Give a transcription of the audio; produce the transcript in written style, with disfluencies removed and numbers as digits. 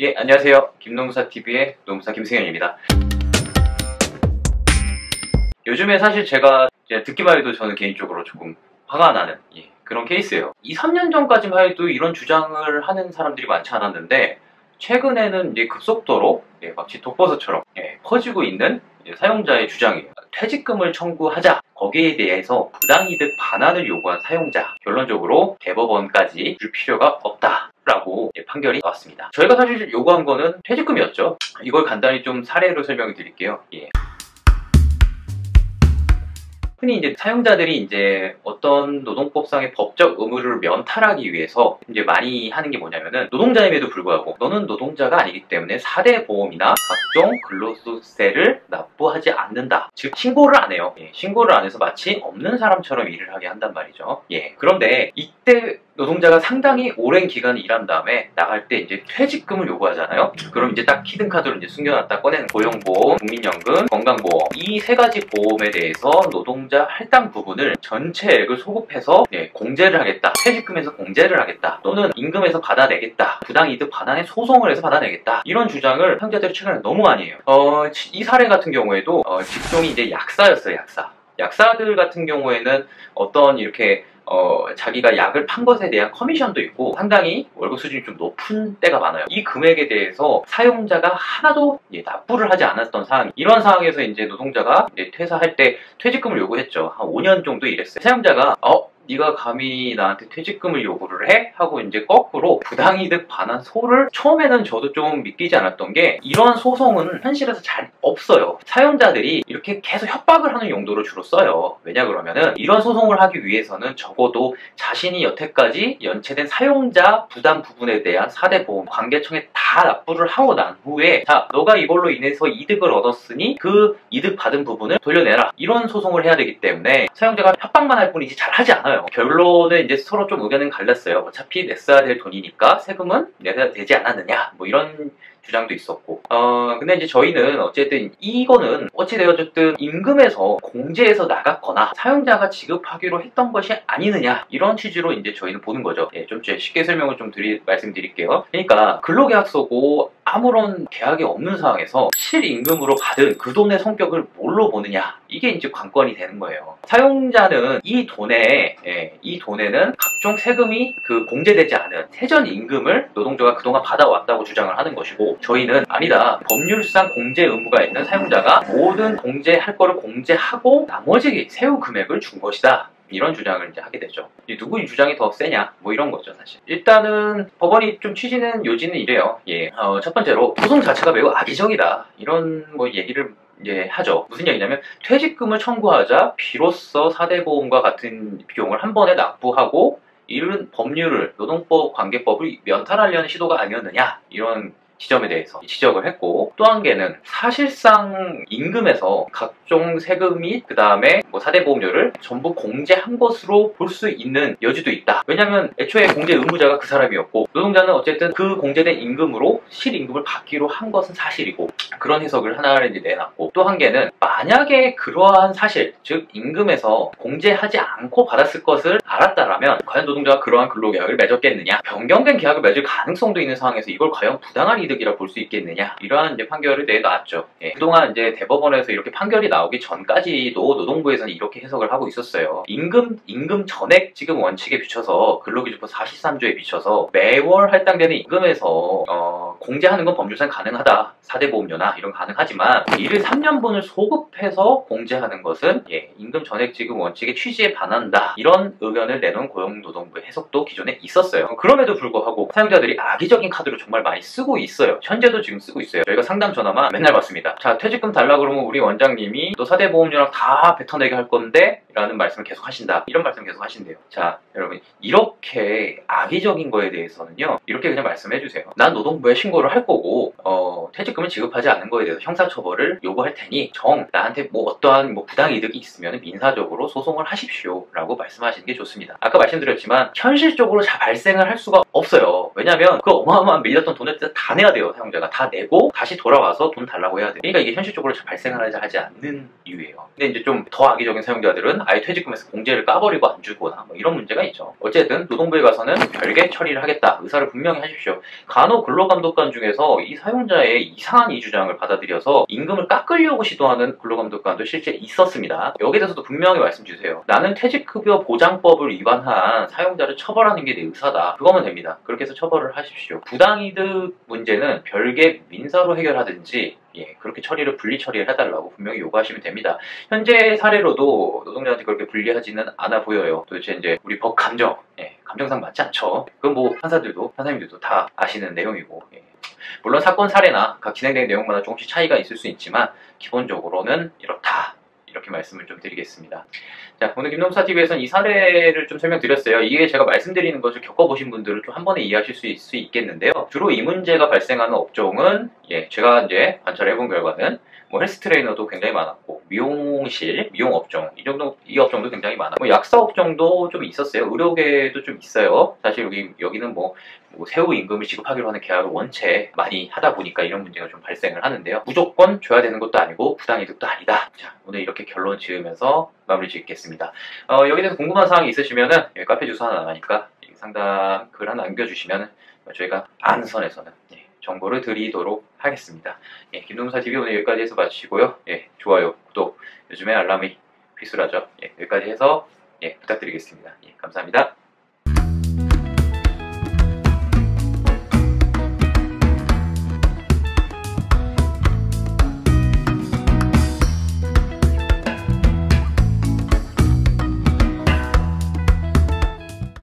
예, 안녕하세요. 김노무사TV의 노무사 김승현입니다. 요즘에 사실 제가 듣기만 해도 저는 개인적으로 조금 화가 나는 그런 케이스예요. 2, 3년 전까지만 해도 이런 주장을 하는 사람들이 많지 않았는데 최근에는 이제 급속도로 마치 독버섯처럼 퍼지고 있는 사용자의 주장이에요. 퇴직금을 청구하자. 거기에 대해서 부당이득 반환을 요구한 사용자. 결론적으로 대법원까지 줄 필요가 없다라고 판결이 나왔습니다. 저희가 사실 요구한 거는 퇴직금이었죠. 이걸 간단히 좀 사례로 설명을 드릴게요. 흔히 이제 사용자들이 이제 어떤 노동법상의 법적 의무를 면탈하기 위해서 이제 많이 하는 게 뭐냐면은 노동자임에도 불구하고 너는 노동자가 아니기 때문에 4대 보험이나 각종 근로소득세를 납부하지 않는다. 즉 신고를 안 해요. 신고를 안 해서 마치 없는 사람처럼 일을 하게 한단 말이죠. 그런데 이때 노동자가 상당히 오랜 기간 일한 다음에 나갈 때 이제 퇴직금을 요구하잖아요. 그럼 이제 딱 히든카드로 이제 숨겨놨다 꺼낸 고용보험, 국민연금, 건강보험 이 세 가지 보험에 대해서 노동자 할당 부분을 전체액을 소급해서 공제를 하겠다. 퇴직금에서 공제를 하겠다. 또는 임금에서 받아내겠다. 부당이득 반환에 소송을 해서 받아내겠다. 이런 주장을 사용자들이 최근에 너무 많이 해요. 이 사례 같은 경우에도 직종이 이제 약사였어요. 약사들 같은 경우에는 어떤 이렇게 자기가 약을 판 것에 대한 커미션도 있고 상당히 월급 수준이 좀 높은 때가 많아요. 이 금액에 대해서 사용자가 하나도 납부를 하지 않았던 상황. 이런 상황에서 이제 노동자가 퇴사할 때 퇴직금을 요구했죠. 한 5년 정도 일했어요. 사용자가 네가 감히 나한테 퇴직금을 요구를 해? 하고 이제 거꾸로 부당이득 반환소를 처음에는 저도 좀 믿기지 않았던 게 이런 소송은 현실에서 잘 없어요. 사용자들이 이렇게 계속 협박을 하는 용도로 주로 써요. 왜냐 그러면은 이런 소송을 하기 위해서는 적어도 자신이 여태까지 연체된 사용자 부담 부분에 대한 4대 보험 관계청에 다 납부를 하고 난 후에 자 너가 이걸로 인해서 이득을 얻었으니 그 이득 받은 부분을 돌려내라. 이런 소송을 해야 되기 때문에 사용자가 협박만 할 뿐이지 잘 하지 않아요. 결론은 이제 서로 좀 의견은 갈렸어요. 어차피 냈어야 될 돈이니까 세금은 내야 되지 않았느냐 뭐 이런 주장도 있었고 근데 이제 저희는 어쨌든 이거는 어찌되어졌든 임금에서 공제해서 나갔거나 사용자가 지급하기로 했던 것이 아니느냐 이런 취지로 이제 저희는 보는 거죠. 좀 쉽게 설명을 좀 말씀드릴게요. 그러니까 근로계약서고 아무런 계약이 없는 상황에서 실임금으로 받은 그 돈의 성격을 뭘로 보느냐 이게 이제 관건이 되는 거예요. 사용자는 이 돈에는 각종 세금이 공제되지 않은 세전 임금을 노동자가 그동안 받아왔다고 주장을 하는 것이고 저희는 아니다. 법률상 공제 의무가 있는 사용자가 모든 공제할 거를 공제하고 나머지 세후 금액을 준 것이다. 이런 주장을 이제 하게 되죠. 누구의 주장이 더 세냐? 뭐 이런 거죠, 사실. 일단은 법원이 좀 취지는 요지는 이래요. 첫 번째로 소송 자체가 매우 악의적이다. 이런 얘기를 하죠. 무슨 얘기냐면 퇴직금을 청구하자 비로소 4대 보험과 같은 비용을 한 번에 납부하고 이런 법률을 노동법 관계법을 면탈하려는 시도가 아니었느냐 이런 지점에 대해서 지적을 했고 또 한 개는 사실상 임금에서 각종 세금 및 그 다음에 4대 보험료를 전부 공제한 것으로 볼 수 있는 여지도 있다. 왜냐하면 애초에 공제 의무자가 그 사람이었고 노동자는 어쨌든 그 공제된 임금으로 실임금을 받기로 한 것은 사실이고 그런 해석을 하나를 이제 내놨고 또 한 개는 만약에 그러한 사실 즉 임금에서 공제하지 않고 받았을 것을 알았다라면 과연 노동자가 그러한 근로계약을 맺었겠느냐 변경된 계약을 맺을 가능성도 있는 상황에서 이걸 과연 부당한 이득이라 볼 수 있겠느냐 이러한 이제 판결을 내놨죠. 그동안 이제 대법원에서 이렇게 판결이 나오기 전까지도 노동부에서는 이렇게 해석을 하고 있었어요. 임금 전액 지급 원칙에 비춰서 근로기준법 43조에 비춰서 매월 할당되는 임금에서 공제하는 건 법률상 가능하다. 4대 보험료나 이런 가능하지만 이를 3년분을 소급해서 공제하는 것은 임금 전액 지급 원칙의 취지에 반한다. 이런 의견을 내놓은 고용노동부의 해석도 기존에 있었어요. 그럼에도 불구하고 사용자들이 악의적인 카드로 정말 많이 쓰고 있어요. 현재도 지금 쓰고 있어요. 저희가 상담 전화만 맨날 받습니다. 자, 퇴직금 달라 그러면 우리 원장님이 너 4대 보험료랑 다 뱉어내게 할 건데 라는 말씀을 계속 하신다. 이런 말씀 계속 하신대요. 자, 여러분 이렇게 악의적인 거에 대해서는요. 이렇게 그냥 말씀해 주세요. 난 노동부에 신고를 할 거고 퇴직금을 지급하지 않은 거에 대해서 형사처벌을 요구할 테니 나한테 어떠한 부당이득이 있으면 민사적으로 소송을 하십시오 라고 말씀하시는 게 좋습니다. 아까 말씀드렸지만 현실적으로 잘 발생을 할 수가 없어요. 왜냐면 그 어마어마한 밀렸던 돈을 다 내야 돼요. 사용자가 다 내고 다시 돌아와서 돈 달라고 해야 돼요. 그러니까 이게 현실적으로 잘 발생을 하지 않는 이유예요. 근데 이제 좀 더 악의적인 사용자들은 아예 퇴직금에서 공제를 까버리고 안 주거나 뭐 이런 문제가 있죠. 어쨌든 노동부에 가서는 별개 처리를 하겠다. 의사를 분명히 하십시오. 간호 근로감독관 중에서 이 사용자의 이상한 이 주장을 받아들여서 임금을 깎으려고 시도하는 근로감독관도 실제 있었습니다. 여기에 대해서도 분명히 말씀 주세요. 나는 퇴직급여 보장법을 위반한 사용자를 처벌하는 게 내 의사다. 그거면 됩니다. 그렇게 해서 처벌을 하십시오. 부당이득 문제는 별개 민사로 해결하든지 그렇게 처리를 분리 처리를 해달라고 분명히 요구하시면 됩니다. 현재 사례로도 노동자한테 그렇게 불리하지는 않아 보여요. 도대체 이제 우리 법 감정, 감정상 맞지 않죠. 그건 뭐 판사님들도 다 아시는 내용이고, 물론 사건 사례나 각 진행된 내용마다 조금씩 차이가 있을 수 있지만 기본적으로는 이렇다. 이렇게 말씀을 좀 드리겠습니다. 자, 오늘 김동수사TV에서는 이 사례를 좀 설명드렸어요. 이게 제가 말씀드리는 것을 겪어보신 분들은 좀 한 번에 이해하실 수 있겠는데요. 주로 이 문제가 발생하는 업종은 제가 이제 관찰해본 결과는 뭐 헬스 트레이너도 굉장히 많았고 미용실, 미용업종 이 업종도 굉장히 많아. 뭐 약사 업종도 좀 있었어요. 의료계도 좀 있어요. 사실 여기는 뭐 세후 임금을 지급하기로 하는 계약을 원체 많이 하다 보니까 이런 문제가 좀 발생을 하는데요. 무조건 줘야 되는 것도 아니고 부당이득도 아니다. 자, 오늘 이렇게 결론 지으면서 마무리 짓겠습니다. 여기에 대해서 궁금한 사항이 있으시면은 카페 주소 하나 나가니까 상담 글 하나 남겨주시면 저희가 아는 선에서는 정보를 드리도록 하겠습니다. 김동수사TV 오늘 여기까지 해서 마치고요. 좋아요, 구독, 요즘에 알람이 필수라죠. 여기까지 해서 부탁드리겠습니다. 감사합니다.